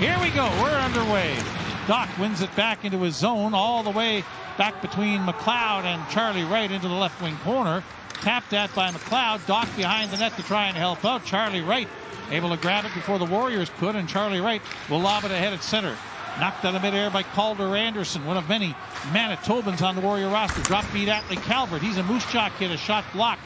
Here we go. We're underway. Dach wins it back into his zone all the way back between McLeod and Charlie Wright into the left wing corner. Tapped at by McLeod. Dach behind the net to try and help out. Charlie Wright able to grab it before the Warriors could, and Charlie Wright will lob it ahead at center. Knocked out of midair by Calder Anderson, one of many Manitobans on the Warrior roster. Drop beat Atlee Calvert. He's a Moose Jaw kid. A shot blocked.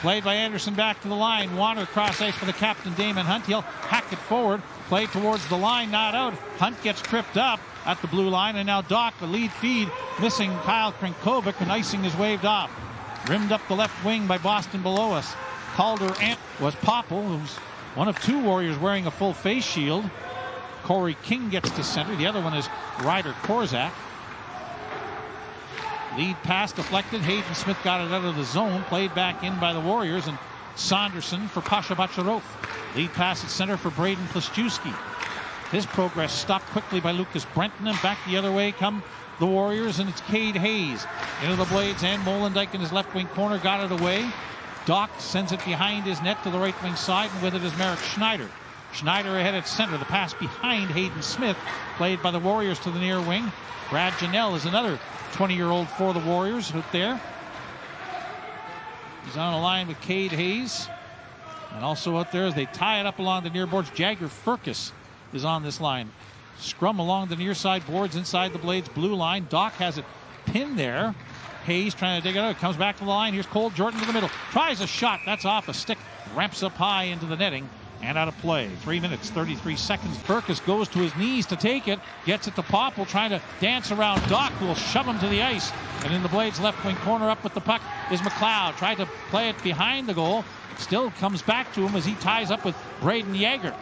Played by Anderson back to the line. Wander cross ice for the captain, Damon Hunt. He'll hack it forward. Played towards the line, not out. Hunt gets tripped up at the blue line, and now Dach, the lead feed, missing Kyle Krinkovic, and icing is waved off. Rimmed up the left wing by Boston below us. Calder was Popple, who's one of two Warriors wearing a full face shield. Corey King gets to center. The other one is Ryder Korzak. Lead pass deflected. Hayden Smith got it out of the zone. Played back in by the Warriors, and Saunderson for Pasha Bacharov. Lead pass at center for Braden Pleszczewski. His progress stopped quickly by Lucas Brenton, and back the other way come the Warriors, and it's Cade Hayes into the Blades, and Molendyk in his left wing corner got it away. Dach sends it behind his net to the right wing side, and with it is Merrick Schneider. Schneider ahead at center. The pass behind Hayden Smith, played by the Warriors to the near wing. Brad Janelle is another 20-year-old for the Warriors out there. He's on a line with Cade Hayes. And also out there as they tie it up along the near boards, Jagger Furcus is on this line. Scrum along the near side boards inside the Blades blue line. Dach has it pinned there. Hayes trying to dig it out. Comes back to the line. Here's Cole Jordan to the middle. Tries a shot. That's off a stick. Ramps up high into the netting and out of play. 3 minutes, 33 seconds. Furcus goes to his knees to take it. Gets it to Popple, trying to dance around Dach, who will shove him to the ice. And in the Blades left wing corner up with the puck is McLeod. Tried to play it behind the goal. Still comes back to him as he ties up with Braden Yeager.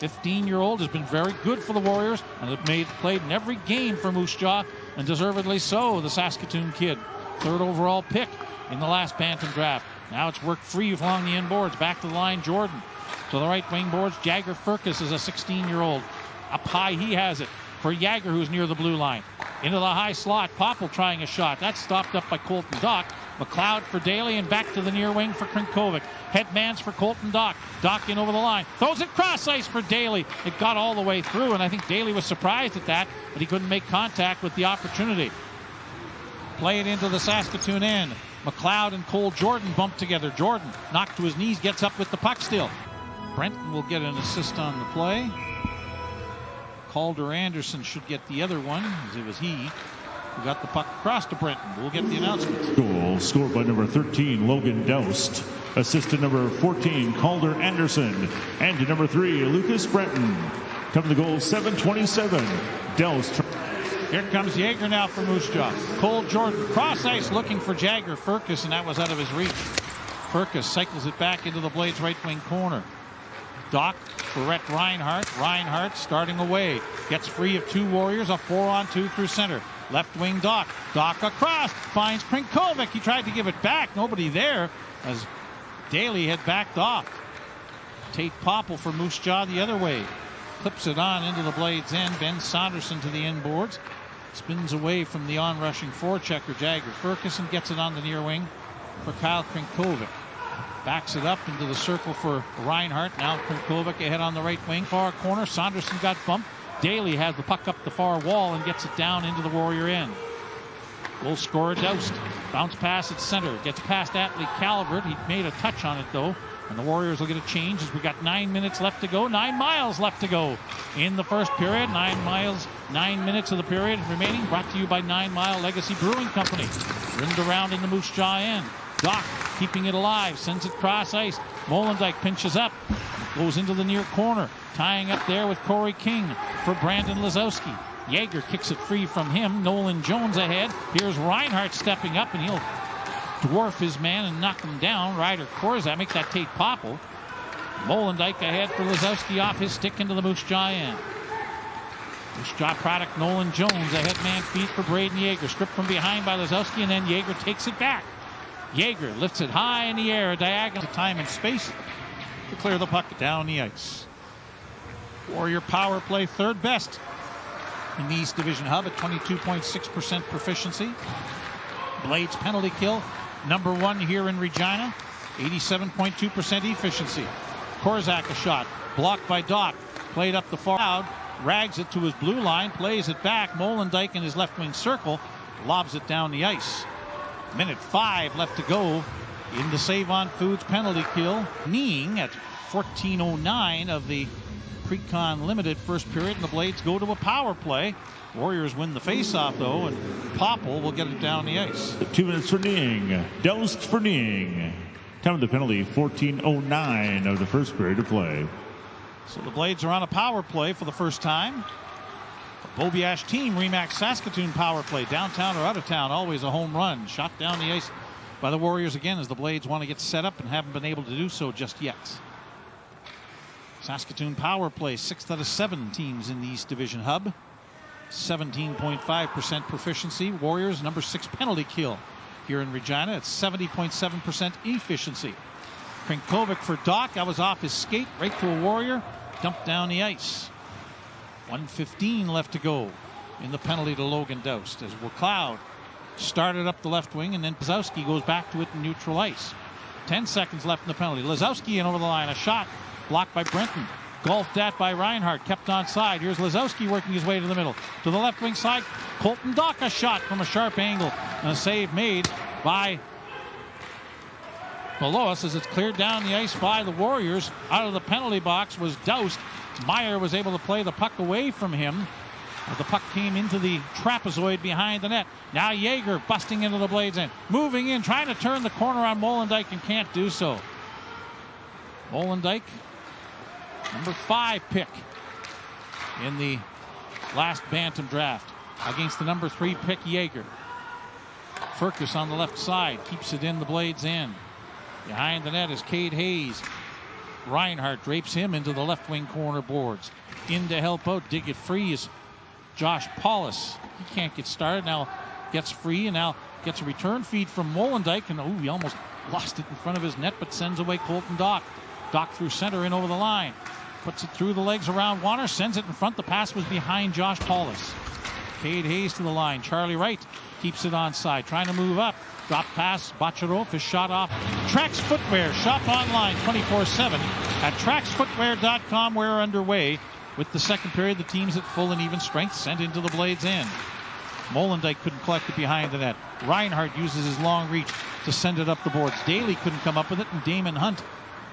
15-year-old has been very good for the Warriors and played in every game for Moose Jaw, and deservedly so. The Saskatoon kid, third overall pick in the last Bantam draft. Now it's worked free along the end boards. Back to the line, Jordan. To the right wing boards, Jagger Furcus is a 16-year-old. Up high, he has it for Yeager, who's near the blue line. Into the high slot, Popple trying a shot. That's stopped up by Colton Dach. McLeod for Daly, and back to the near wing for Krinkovic. Headmans for Colton Dach. Dach in over the line. Throws it cross ice for Daly. It got all the way through, and I think Daly was surprised at that, but he couldn't make contact with the opportunity. Play it into the Saskatoon end. McLeod and Cole Jordan bump together. Jordan knocked to his knees, gets up with the puck still. Brenton will get an assist on the play. Calder Anderson should get the other one, as it was he who got the puck across to Brenton. We'll get the announcement. Goal scored by number 13, Logan Doust. Assist to number 14, Calder Anderson. And to number 3, Lucas Brenton. Come to the goal, 7:27. Doust. Here comes Yeager now for Moose Jaw. Cole Jordan cross ice looking for Jagger Furcus, and that was out of his reach. Furcus cycles it back into the Blades right wing corner. Dach for Rhett Reinhardt. Reinhardt starting away. Gets free of two Warriors. A 4-on-2 through center. Left wing Dach. Dach across. Finds Krinkovic. He tried to give it back. Nobody there as Daly had backed off. Tate Popple for Moose Jaw the other way. Clips it on into the Blades end. Ben Saunderson to the end boards. Spins away from the on-rushing forechecker Jagger Furcus and gets it on the near wing for Kyle Krinkovic. Backs it up into the circle for Reinhardt. Now Krinkovic ahead on the right wing. Far corner. Saunderson got bumped. Daly has the puck up the far wall and gets it down into the Warrior end. Goal scorer Doust. Bounce pass at center. Gets past Atlee Calvert. He made a touch on it though. And the Warriors will get a change as we got 9 minutes left to go. 9 miles left to go in the first period. 9 miles, 9 minutes of the period remaining. Brought to you by 9 Mile Legacy Brewing Company. Rimmed around in the Moose Jaw end. Dach keeping it alive. Sends it cross ice. Molendyk pinches up. Goes into the near corner. Tying up there with Corey King for Brandon Lazowski. Yeager kicks it free from him. Nolan Jones ahead. Here's Reinhardt stepping up, and he'll dwarf his man and knock him down. Ryder Korzak, make that Tate Popple. Molendyk ahead for Lazowski off his stick into the Moose Jaw end. Moose Jaw product Nolan Jones, a headman feed for Braden Yeager. Stripped from behind by Lazowski, and then Yeager takes it back. Yeager lifts it high in the air, diagonal to time and space to clear the puck down the ice. Warrior power play third best in the East Division Hub at 22.6% proficiency. Blades penalty kill, number 1 here in Regina, 87.2% efficiency. Korzak a shot, blocked by Dach, played up the far out. rags it to his blue line, plays it back. Molendyk in his left wing circle lobs it down the ice. Minute 5 left to go in the Save on Foods penalty kill. Kneeing at 14:09 of the Pre-Con Limited first period, and the Blades go to a power play. Warriors win the face-off, though, and Popple will get it down the ice. 2 minutes for kneeing. Doused for kneeing. Time of the penalty, 14:09 of the first period of play. So the Blades are on a power play for the first time. The Bobiash team rematch Saskatoon power play. Downtown or out of town, always a home run. Shot down the ice by the Warriors again as the Blades want to get set up and haven't been able to do so just yet. Saskatoon power play, 6th out of 7 teams in the East Division hub. 17.5% proficiency. Warriors number 6 penalty kill here in Regina at 70.7% efficiency. Krinkovic for Dach. That was off his skate right to a Warrior. Dumped down the ice. 1:15 left to go in the penalty to Logan Doust as McLeod started up the left wing, and then Lazowski goes back to it in neutral ice. 10 seconds left in the penalty. Lazowski in over the line. A shot blocked by Brenton. Golfed at by Reinhardt. Kept on side. Here's Lazowski working his way to the middle. To the left wing side. Colton Dach, a shot from a sharp angle. And a save made by below us as it's cleared down the ice by the Warriors. Out of the penalty box was Doust. Meyer was able to play the puck away from him. The puck came into the trapezoid behind the net. Now Yeager busting into the Blades end. Moving in, trying to turn the corner on Molendyk and can't do so. Molendyk, number 5 pick in the last Bantam draft against the number 3 pick Yeager. Furcus on the left side keeps it in the Blades end. Behind the net is Cade Hayes. Reinhardt drapes him into the left wing corner boards. In to help out, dig it free is Josh Paulus. He can't get started. Now gets free and now gets a return feed from Molendyk. And he almost lost it in front of his net, but sends away Colton Dach. Dach through center in over the line. Puts it through the legs around Warner. Sends it in front. The pass was behind Josh Paulus. Cade Hayes to the line. Charlie Wright keeps it onside. Trying to move up. Drop pass. Bacharov is shot off. Trax Footwear. Shop online 24/7 at traxfootwear.com. We're underway with the second period. The teams at full and even strength sent into the Blades end. Molendyk couldn't collect it behind the net. Reinhardt uses his long reach to send it up the boards. Daly couldn't come up with it, and Damon Hunt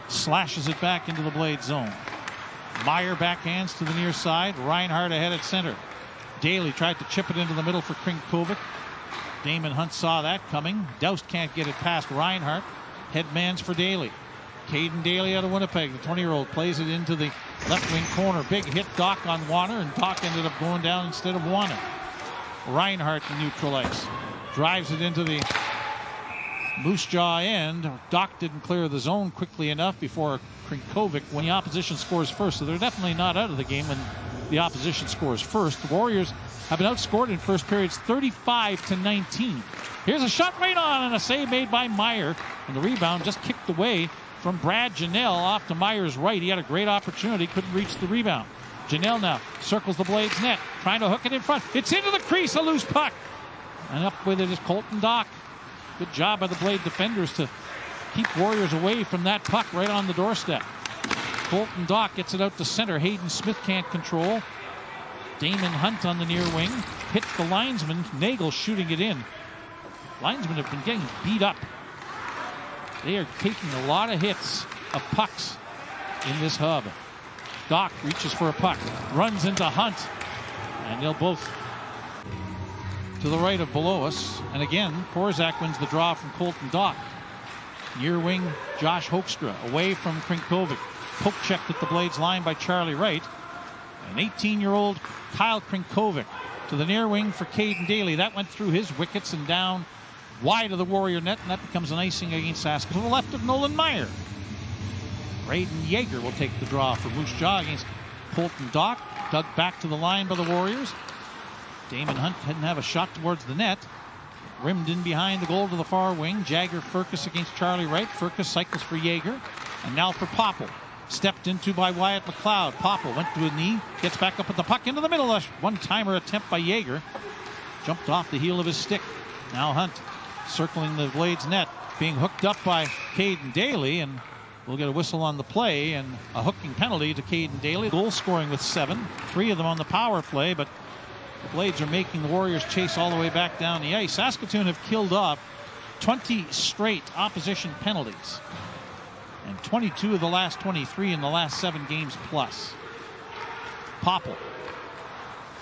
slashes it back into the Blades zone. Meyer backhands to the near side. Reinhardt ahead at center. Daly tried to chip it into the middle for Krinkovic. Damon Hunt saw that coming. Doust can't get it past Reinhardt. Headmans for Daly. Caden Daly out of Winnipeg, the 20-year-old, plays it into the left wing corner. Big hit Dach on Warner, and Dach ended up going down instead of Warner. Reinhardt in neutral ice. Drives it into the Moose Jaw end. Dach didn't clear the zone quickly enough before Krinkovic when the opposition scores first. So they're definitely not out of the game when the opposition scores first. The Warriors have been outscored in first periods 35-19. Here's a shot right on and a save made by Meyer. And the rebound just kicked away from Brad Janelle off to Meyer's right. He had a great opportunity, couldn't reach the rebound. Janelle now circles the Blades net, trying to hook it in front. It's into the crease, a loose puck. And up with it is Colton Dach. Good job by the Blade defenders to keep Warriors away from that puck right on the doorstep. Colton Dach gets it out to center. Hayden Smith can't control. Damon Hunt on the near wing. Hit the linesman. Nagel shooting it in. Linesmen have been getting beat up. They are taking a lot of hits of pucks in this hub. Dach reaches for a puck. Runs into Hunt. And they'll both to the right of below us. And again, Korzak wins the draw from Colton Dach. Near wing, Josh Hoekstra away from Krinkovic. Poke checked at the Blades line by Charlie Wright. An 18-year-old Kyle Krinkovic to the near wing for Caden Daly. That went through his wickets and down wide of the Warrior net, and that becomes an icing against Saskatoon. To the left of Nolan Meyer. Braden Yeager will take the draw for Moose Jaw against Colton Dach. Dug back to the line by the Warriors. Damon Hunt didn't have a shot towards the net. Rimmed in behind the goal to the far wing. Jagger Furcus against Charlie Wright. Furcus cycles for Yeager. And now for Popple. Stepped into by Wyatt McLeod. Popple went to a knee. Gets back up at the puck into the middle. A one-timer attempt by Yeager. Jumped off the heel of his stick. Now Hunt circling the Blades net. Being hooked up by Caden Daly. And We'll get a whistle on the play and a hooking penalty to Caden Daly. Goal scoring with 7, 3 of them on the power play, but the Blades are making the Warriors chase all the way back down the ice. Saskatoon have killed off 20 straight opposition penalties, and 22 of the last 23 in the last 7 games plus. Popple.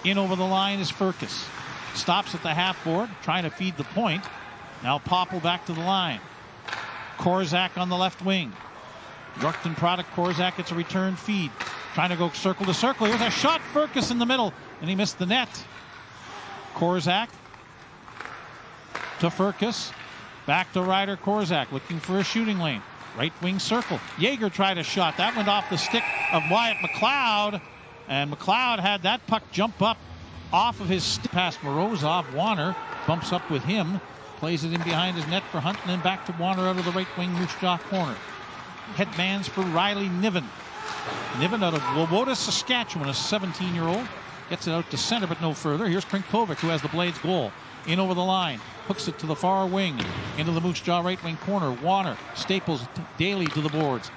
In over the line is Furcus. Stops at the half board, trying to feed the point. Now Popple back to the line. Korzak on the left wing. Yorkton product, Korzak gets a return feed. Trying to go circle to circle. Here's a shot, Furcus in the middle, and he missed the net. Korzak to Furcus. Back to Ryder Korzak, looking for a shooting lane. Right wing circle. Yeager tried a shot. That went off the stick of Wyatt McLeod. And McLeod had that puck jump up off of his stick past Morozov. Warner bumps up with him. Plays it in behind his net for Hunt, and then back to Warner out of the right wing Moose Jaw corner. Headmans for Riley Niven. Niven out of Wawota, Saskatchewan, a 17-year-old. Gets it out to center, but no further. Here's Krinkovic, who has the Blades goal. In over the line. Hooks it to the far wing. Into the Moose Jaw right wing corner. Warner staples Daly to the boards.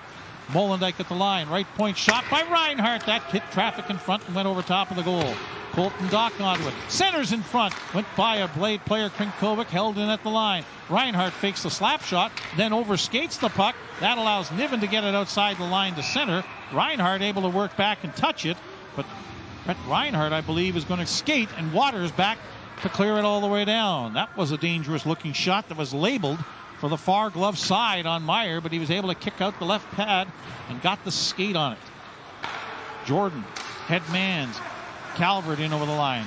Molendyk at the line. Right point shot by Reinhardt. That hit traffic in front and went over top of the goal. Colton Dach onto it. Centers in front. Went by a Blade player. Krinkovic held in at the line. Reinhardt fakes the slap shot, then overskates the puck. That allows Niven to get it outside the line to center. Reinhardt able to work back and touch it, but Brett Reinhardt, I believe, is going to skate, and Waters back to clear it all the way down. That was a dangerous looking shot that was labeled for the far glove side on Meyer, but he was able to kick out the left pad and got the skate on it. Jordan, headmans, Calvert in over the line.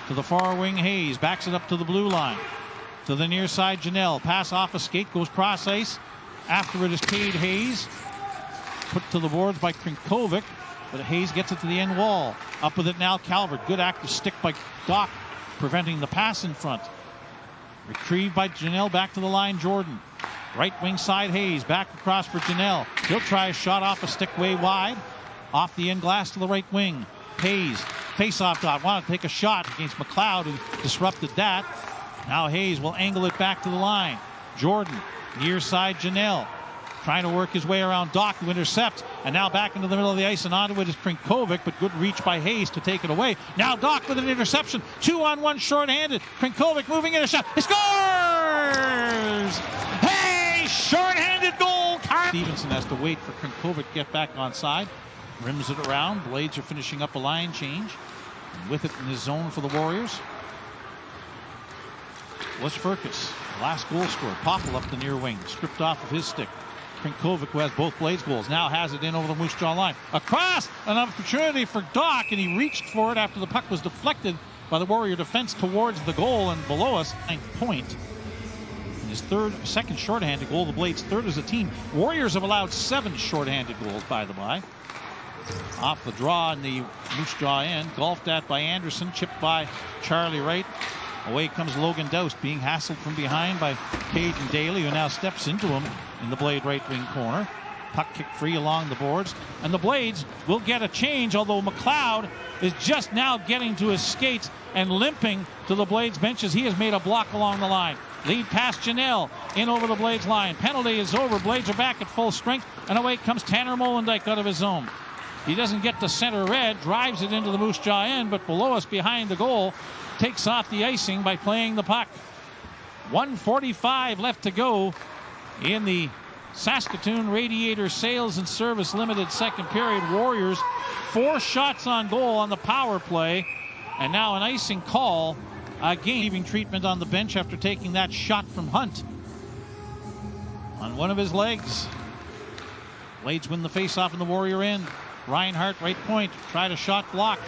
To the far wing, Hayes backs it up to the blue line. To the near side, Janelle. Pass off a skate, goes cross ice. After it is Cade Hayes. Put to the boards by Krinkovic, but Hayes gets it to the end wall. Up with it now, Calvert. Good active stick by Doc, preventing the pass in front. Retrieved by Janelle, back to the line, Jordan. Right wing side, Hayes, back across for Janelle. He'll try a shot off a stick way wide. Off the end glass to the right wing. Hayes, face-off dot, wanted to take a shot against McLeod, who disrupted that. Now Hayes will angle it back to the line. Jordan, near side, Janelle. Trying to work his way around Doc, who intercepts, and now back into the middle of the ice, and onto it is Krinkovic, but good reach by Hayes to take it away. Now Doc with an interception, 2-on-1 short-handed. Krinkovic moving in a shot. He scores! Hey, short-handed goal. Stevenson has to wait for Krinkovic to get back on side. Rims it around. Blades are finishing up a line change. And with it in his zone for the Warriors was Furcus. Last goal scorer. Popple up the near wing. Stripped off of his stick. Krinkovic, who has both Blades goals, now has it in over the Moose Jaw line. Across, an opportunity for Doc, and he reached for it after the puck was deflected by the Warrior defense towards the goal, and below us, 9th point. In his second shorthanded goal, the Blades third as a team. Warriors have allowed 7 shorthanded goals, by the by. Off the draw in the Moose Jaw end, golfed at by Anderson, chipped by Charlie Wright. Away comes Logan Doust, being hassled from behind by Caden Daly, who now steps into him in the Blade right wing corner. Puck kicked free along the boards, and the Blades will get a change, although McLeod is just now getting to his skates and limping to the Blades benches. He has made a block along the line. Lead past Janelle, in over the Blades line. Penalty is over. Blades are back at full strength, and away comes Tanner Molendyk out of his zone. He doesn't get to center red, drives it into the Moose Jaw end, but below us behind the goal, takes off the icing by playing the puck. 1:45 left to go in the Saskatoon Radiator Sales and Service Limited second period. Warriors 4 shots on goal on the power play, and now an icing call. Again, leaving treatment on the bench after taking that shot from Hunt on one of his legs. Blades win the faceoff in the Warrior end. Reinhardt, right point, tried a shot block.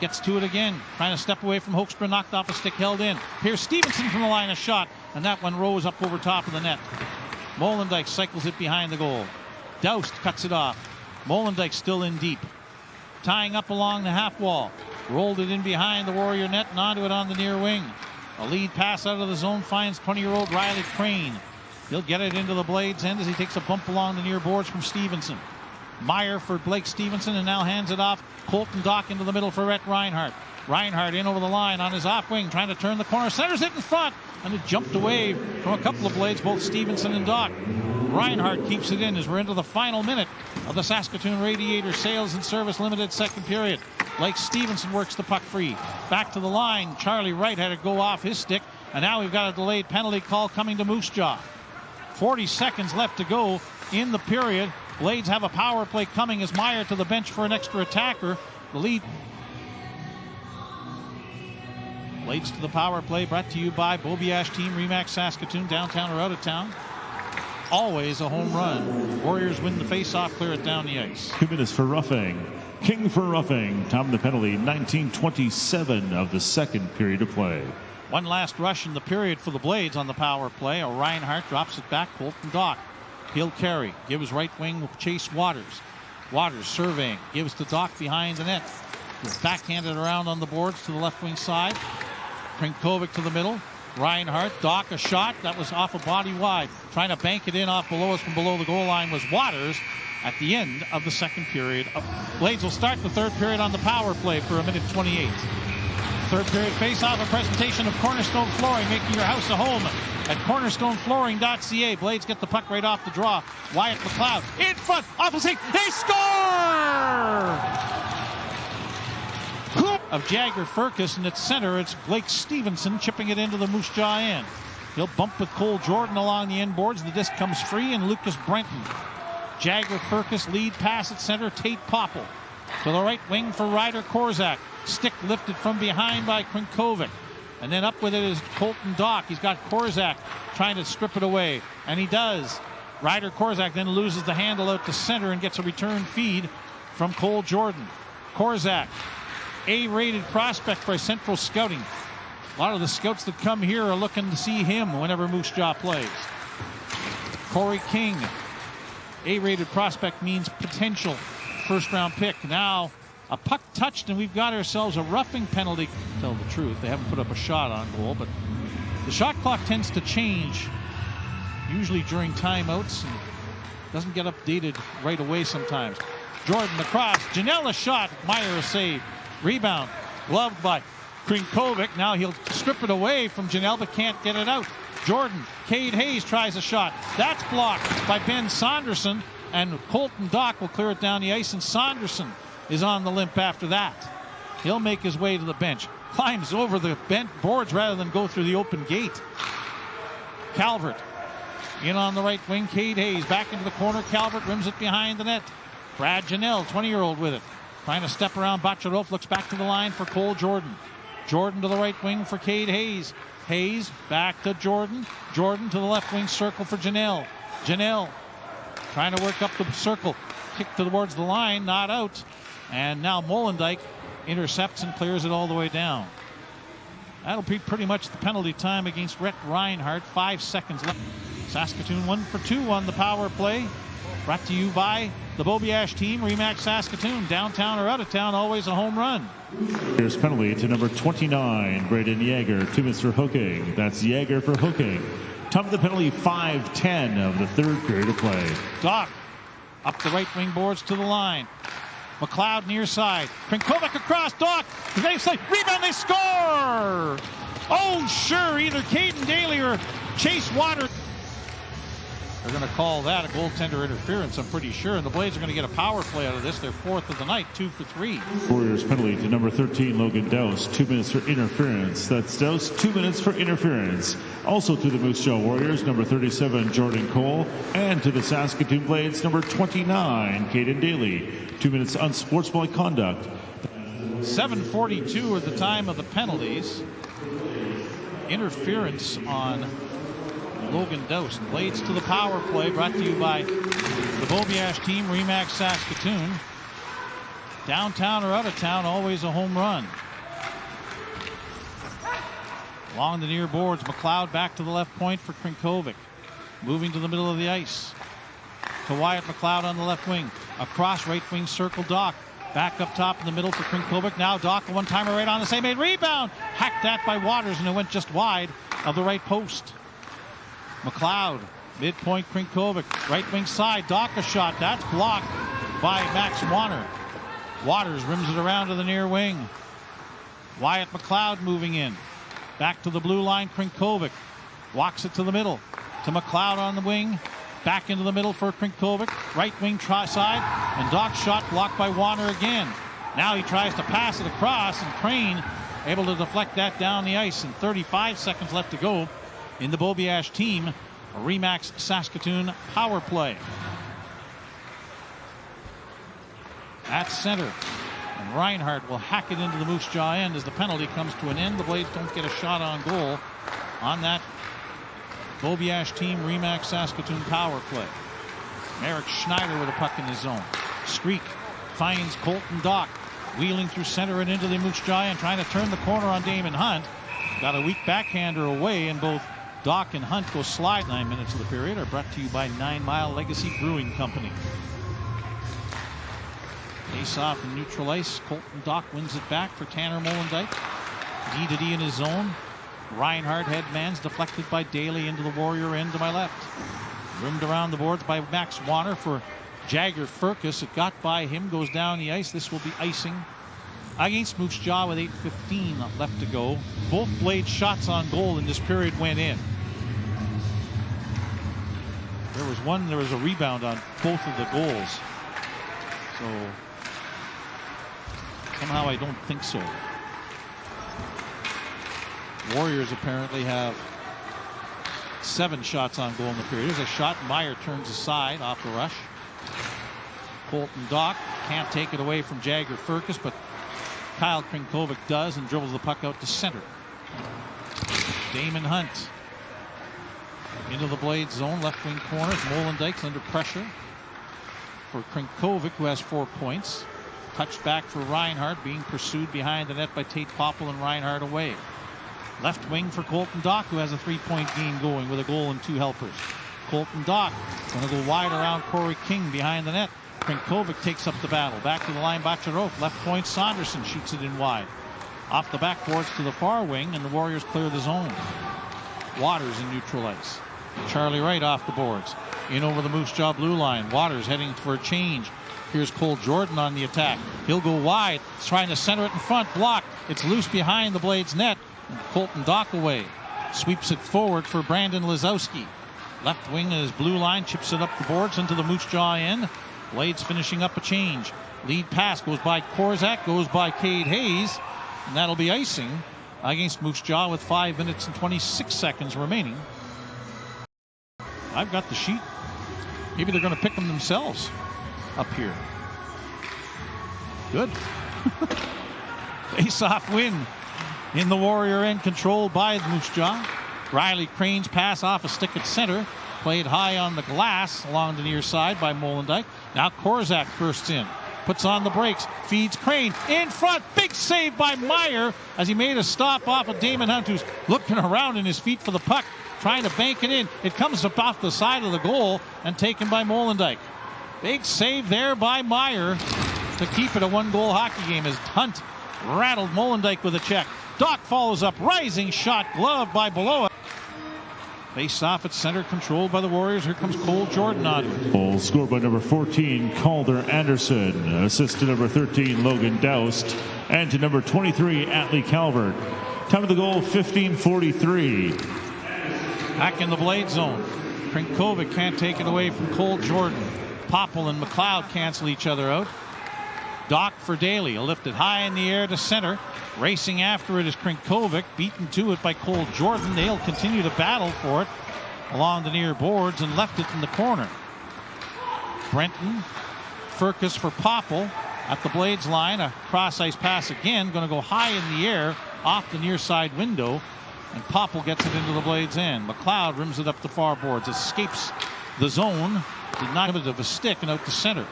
Gets to it again, trying to step away from Hoekstra, knocked off a stick, held in. Here's Stevenson from the line of shot, and that one rose up over top of the net. Molendyk cycles it behind the goal. Doust cuts it off. Molendyk still in deep. Tying up along the half wall. Rolled it in behind the Warrior net and onto it on the near wing. A lead pass out of the zone finds 20-year-old Riley Crane. He'll get it into the Blades end as he takes a bump along the near boards from Stevenson. Meyer for Blake Stevenson, and now hands it off. Colton Dach into the middle for Rhett Reinhardt. Reinhardt in over the line on his off wing, trying to turn the corner. Centers it in front, and it jumped away from a couple of Blades, both Stevenson and Dach. Reinhart keeps it in as we're into the final minute of the Saskatoon Radiator Sales and Service Limited second period. Blake Stevenson works the puck free. Back to the line. Charlie Wright had to go off his stick. And now we've got a delayed penalty call coming to Moose Jaw. 40 seconds left to go in the period. Blades have a power play coming as Meyer to the bench for an extra attacker. The lead. Blades to the power play, brought to you by Bobiash Team, Remax Saskatoon, downtown or out of town. Always a home run. Warriors win the face-off, clear it down the ice. 2 minutes for roughing. King for roughing. Time of the penalty, 19:27 of the second period of play. One last rush in the period for the Blades on the power play. Reinhart drops it back. Colton Dach. He'll carry. Gives right wing Chase Waters. Waters surveying. Gives to Dach behind the net. Backhanded around on the boards to the left wing side. Krinkovic to the middle. Reinhart. Dach a shot. That was off a body wide. Trying to bank it in off below us from below the goal line was Waters at the end of the second period. Blades will start the third period on the power play for 1:28. Third period face-off, a presentation of Cornerstone Flooring, making your house a home at cornerstoneflooring.ca. Blades get the puck right off the draw. Wyatt McLeod in front, off the sink, they score! Of Jagger Furcus, and at center, it's Blake Stevenson chipping it into the Moose Jaw end. He'll bump with Cole Jordan along the end boards. The disc comes free, and Lucas Brenton. Jagger Furcus lead pass at center, Tate Popple. To the right wing for Ryder Korzak. Stick lifted from behind by Krinkovic. And then up with it is Colton Dach. He's got Korzak trying to strip it away. And he does. Ryder Korzak then loses the handle out to center and gets a return feed from Cole Jordan. Korzak, A-rated prospect for Central Scouting. A lot of the scouts that come here are looking to see him whenever Moose Jaw plays. Corey King, A-rated prospect means potential first-round pick. Now a puck touched, and we've got ourselves a roughing penalty. To tell the truth, they haven't put up a shot on goal, but the shot clock tends to change, usually during timeouts, and doesn't get updated right away sometimes. Jordan across, Janela shot, Meyer a save. Rebound, gloved by Krinkovic. Now he'll strip it away from Janelle, but can't get it out. Jordan, Cade Hayes tries a shot. That's blocked by Ben Saunderson, and Colton Dach will clear it down the ice, and Saunderson is on the limp after that. He'll make his way to the bench. Climbs over the bent boards rather than go through the open gate. Calvert in on the right wing. Cade Hayes back into the corner. Calvert rims it behind the net. Brad Janelle, 20-year-old with it. Trying to step around Bacharov. Looks back to the line for Cole Jordan. Jordan to the right wing for Cade Hayes. Hayes back to Jordan. Jordan to the left wing circle for Janelle. Janelle trying to work up the circle. Kick towards the line. Not out. And now Molendyk intercepts and clears it all the way down. That'll be pretty much the penalty time against Rhett Reinhart. 5 seconds left. Saskatoon 1 for 2 on the power play. Brought to you by the Bobiash Team, Remax Saskatoon. Downtown or out of town, always a home run. Here's penalty to number 29, Braden Yager. 2 minutes for hooking. That's Yager for hooking. Time of the penalty, 5:10 of the third period of play. Dach up the right wing boards to the line. McLeod near side. Krinkovic across. Dach. Rebound. They score. Oh, sure. Either Caden Daly or Chase Waters. They're going to call that a goaltender interference, I'm pretty sure. And the Blades are going to get a power play out of this. Their 4th of the night, 2 for 3. Warriors penalty to number 13, Logan Douse. 2 minutes for interference. That's Douse, 2 minutes for interference. Also to the Moose Jaw Warriors, number 37, Jordan Cole. And to the Saskatoon Blades, number 29, Caden Daly. 2 minutes unsportsmanlike conduct. 7:42 at the time of the penalties. Interference on Logan Douse. Blades to the power play, brought to you by the Bobiash Team, Remax Saskatoon. Downtown or out of town, always a home run. Along the near boards, McLeod back to the left point for Krinkovic. Moving to the middle of the ice. To Wyatt McLeod on the left wing. Across right wing circle, Dach. Back up top in the middle for Krinkovic. Now Dach, a one-timer right on the same made rebound. Hacked that by Waters, and it went just wide of the right post. McLeod, midpoint Krinkovic, right wing side, Dach a shot. That's blocked by Max Warner. Waters rims it around to the near wing. Wyatt McLeod moving in. Back to the blue line, Krinkovic. Walks it to the middle. To McLeod on the wing. back into the middle for Krinkovic. Right wing side, and Dach's shot blocked by Warner again. Now he tries to pass it across, and Crane able to deflect that down the ice. And 35 seconds left to go in the Beaubiash team. A Remax Saskatoon power play. At center. And Reinhardt will hack it into the Moose Jaw end as the penalty comes to an end. The Blades don't get a shot on goal on that Beaubiash team Remax Saskatoon power play. Eric Schneider with a puck in his zone. Streak finds Colton Dach, wheeling through center and into the Moose Jaw end, trying to turn the corner on Damon Hunt. Got a weak backhander away, and both Dach and Hunt go slide. 9 minutes of the period are brought to you by 9 Mile Legacy Brewing Company. Face off in neutral ice. Colton Dach wins it back for Tanner Molendyk. D-to-D in his zone. Reinhardt headmans deflected by Daly into the Warrior end to my left. Rimmed around the boards by Max Warner for Jagger Firkus. It got by him, goes down the ice. This will be icing against Moose Jaw with 8:15 left to go. Both Blades shots on goal in this period went in. There was a rebound on both of the goals. So somehow I don't think so. Warriors apparently have 7 shots on goal in the period. There's a shot. Meyer turns aside off the rush. Colton Dach can't take it away from Jagger Firkus, but Kyle Krinkovic does and dribbles the puck out to center. Damon Hunt into the Blades zone, left wing corner. Molendyk's under pressure for Krinkovic, who has 4 points. Touched back for Reinhardt, being pursued behind the net by Tate Popple, and Reinhardt away. Left wing for Colton Dach, who has a 3-point game going with a goal and 2 helpers. Colton Dach going to go wide around Corey King behind the net. Krinkovic takes up the battle. Back to the line, Bacharov. Left point, Saunderson shoots it in wide. Off the backboards to the far wing, and the Warriors clear the zone. Waters in neutral ice. Charlie Wright off the boards. In over the Moose Jaw blue line. Waters heading for a change. Here's Cole Jordan on the attack. He'll go wide. He's trying to center it in front. Blocked. It's loose behind the Blades net. And Colton Dach away. Sweeps it forward for Brandon Lazowski. Left wing is blue line. Chips it up the boards into the Moose Jaw end. Blades finishing up a change. Lead pass goes by Korzak. Goes by Cade Hayes. And that'll be icing against Moose Jaw with 5 minutes and 26 seconds remaining. I've got the sheet. Maybe they're going to pick them themselves up here. Good. Face-off win in the Warrior end, controlled by the Moose Jaw. Riley Crane's pass off a stick at center. Played high on the glass along the near side by Molendyk. Now Korzak bursts in. Puts on the brakes. Feeds Crane. In front. Big save by Meyer as he made a stop off of Damon Hunt, who's looking around in his feet for the puck, trying to bank it in. It comes up off the side of the goal and taken by Molendyk. Big save there by Meyer to keep it a 1-goal hockey game as Hunt rattled Molendyk with a check. Dach follows up. Rising shot. Glove by Beloa. Face off at center, controlled by the Warriors. Here comes Cole Jordan on it. Goal scored by number 14, Calder Anderson. Assist to number 13, Logan Doust. And to number 23, Atlee Calvert. Time of the goal, 15:43. Back in the Blade zone. Krinkovic can't take it away from Cole Jordan. Popple and McLeod cancel each other out. Dach for Daly. Lifted high in the air to center. Racing after it is Krinkovic. Beaten to it by Cole Jordan. They'll continue to battle for it along the near boards and left it in the corner. Brenton. Firkus for Popple at the Blades line. A cross-ice pass again. Going to go high in the air off the near side window. And Popple gets it into the Blades end. McLeod rims it up the far boards. Escapes the zone. Did not have it of a stick and out to center.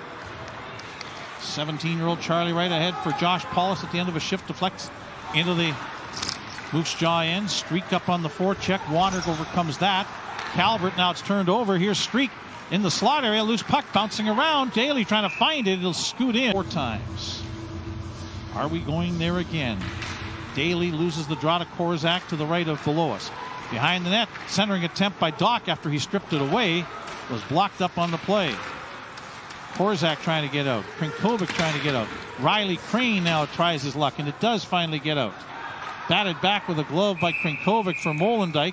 17-year-old Charlie Wright ahead for Josh Paulus at the end of a shift. Deflects into the Moose Jaw end. Streak up on the forecheck. Warner overcomes that. Calvert, now it's turned over. Here's Streak in the slot area. Loose puck bouncing around. Daly trying to find it. It'll scoot in 4 times. Are we going there again? Daly loses the draw to Korzak to the right of Beloas. Behind the net, centering attempt by Dach after he stripped it away. Was blocked up on the play. Korzak trying to get out. Krinkovic trying to get out. Riley Crane now tries his luck, and it does finally get out. Batted back with a glove by Krinkovic for Molendyk.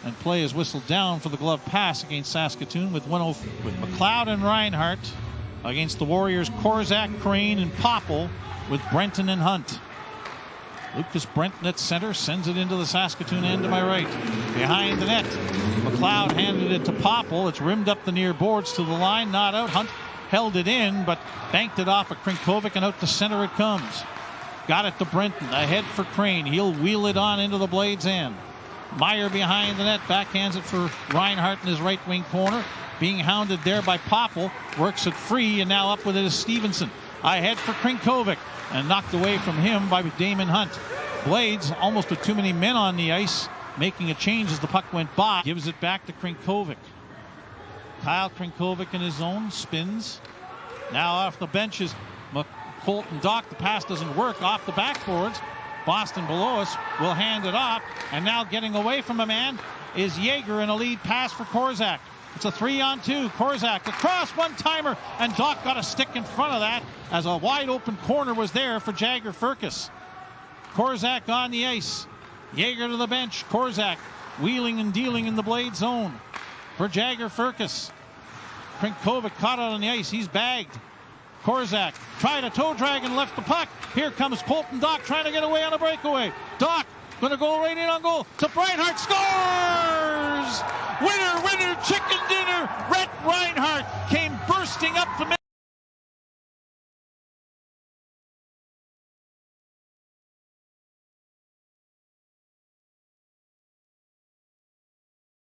And play is whistled down for the glove pass against Saskatoon with McLeod and Reinhart against the Warriors. Korzak, Crane, and Popple with Brenton and Hunt. Lucas Brenton at center sends it into the Saskatoon end to my right. Behind the net, McLeod handed it to Popple. It's rimmed up the near boards to the line, not out. Hunt held it in, but banked it off of Krinkovic, and out to center it comes. Got it to Brenton, ahead for Crane. He'll wheel it on into the Blades' end. Meyer behind the net, backhands it for Reinhart in his right wing corner. Being hounded there by Popple, works it free, and now up with it is Stevenson. Ahead for Krinkovic, and knocked away from him by Damon Hunt. Blades almost with too many men on the ice, making a change as the puck went by. Gives it back to Krinkovic. Kyle Krinkovic in his zone, spins. Now off the bench is Colton Dach. The pass doesn't work off the backboards. Boston below us will hand it off, and now getting away from a man is Yeager in a lead pass for Korzak. It's a 3-on-2. Korzak across, one-timer, and Dach got a stick in front of that as a wide-open corner was there for Jagger Firkus. Korzak on the ice. Yeager to the bench. Korzak wheeling and dealing in the blade zone for Jagger Firkus. Krinkovic caught out on the ice. He's bagged. Korzak tried a toe drag and left the puck. Here comes Colton Dach trying to get away on a breakaway. Dach going to go right in on goal. To Reinhart, scores! Winner, winner, chicken dinner. Rhett Reinhart came bursting up the middle.